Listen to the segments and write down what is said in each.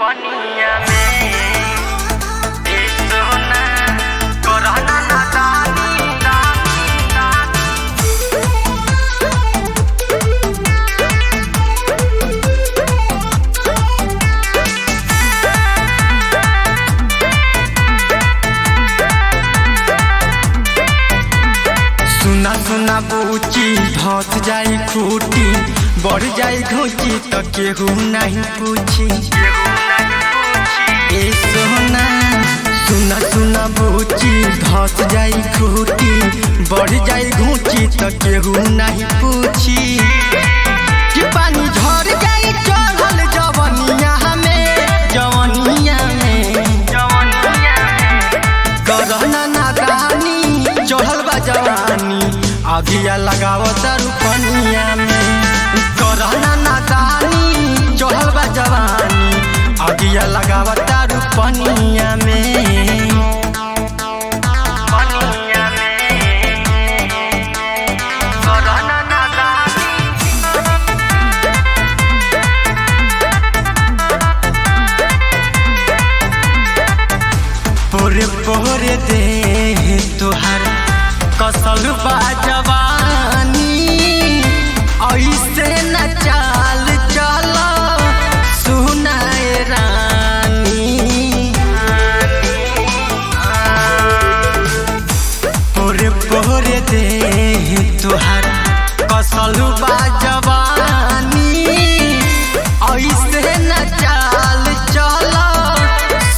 पनिया में ए सोना करना नादानी सुना सुना बूची धस जाई खूटी बढ़ जाई घूची तो केहू नहीं पूछी। ए सोना सुना सुना बूची धस जाई खूटी बढ़ जाई घूची तो केहू नहीं पूछी। कि पानी झड़ जाई चढ़ल जवनिया में करना नादानी चढ़ल बा जवानी अगिया लगावत पनिया में। करना नादानी चढ़ल बा जवानी अगिया लगावत पनिया में। पोरे पोरे दे तुहार कसल बा जवानी ऐसे न चाल चल सुनाए रानी। पोरे पोरे दे तुहार कसल बा जवानी ऐसे न चाल चल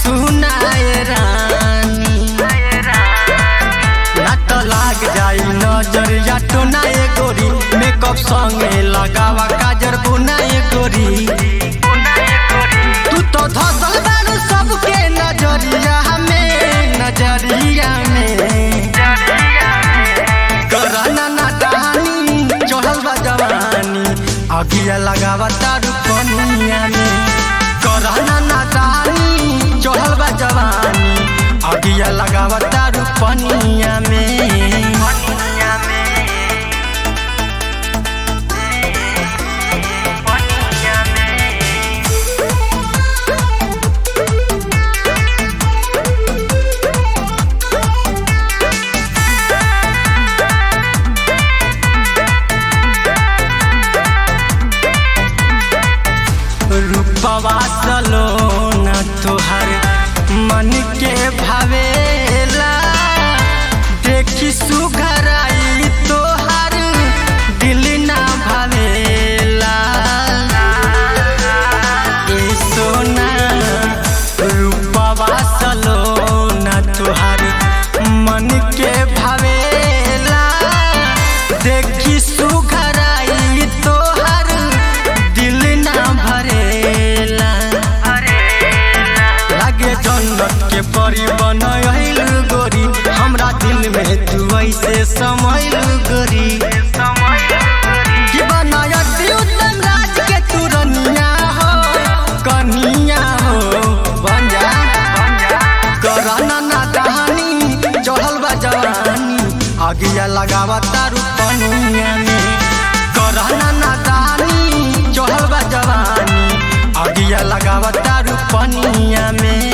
सुनाए रानी। लाग जाई नजरिया टोनाए गोरी मेकअप संगे लगावा काजर बुनाए गोरी। तू तो धसल बारू सबके नजरिया में करना नादानी चढ़ल बा जवानी अगिया लगावा तारू पनिया में। करना नादानी चढ़ल बा जवानी अगिया लगावा तारू पनिया में। रूपवा सलोना तोहर मन के भावेला देखी सुघराई तोहर दिल ना भावेला। ए सोना रूपवा सलोना तोहर मन के भावेला देखी सुघराई तोहर दिल ना भरेला। लागे जन्नत के परी बनैल गोरी हमरा दिल में तू ऐसे समैल गोरी। कि बनायत उत्तम राज के तू रनिया हो कनिया हो बन जा। करना नादानी चढ़ल बा जवानी अगिया लगावा तारू पनिया में। करना नादानी चढ़ल बा जवानी अगिया लगावा तारू पनिया में।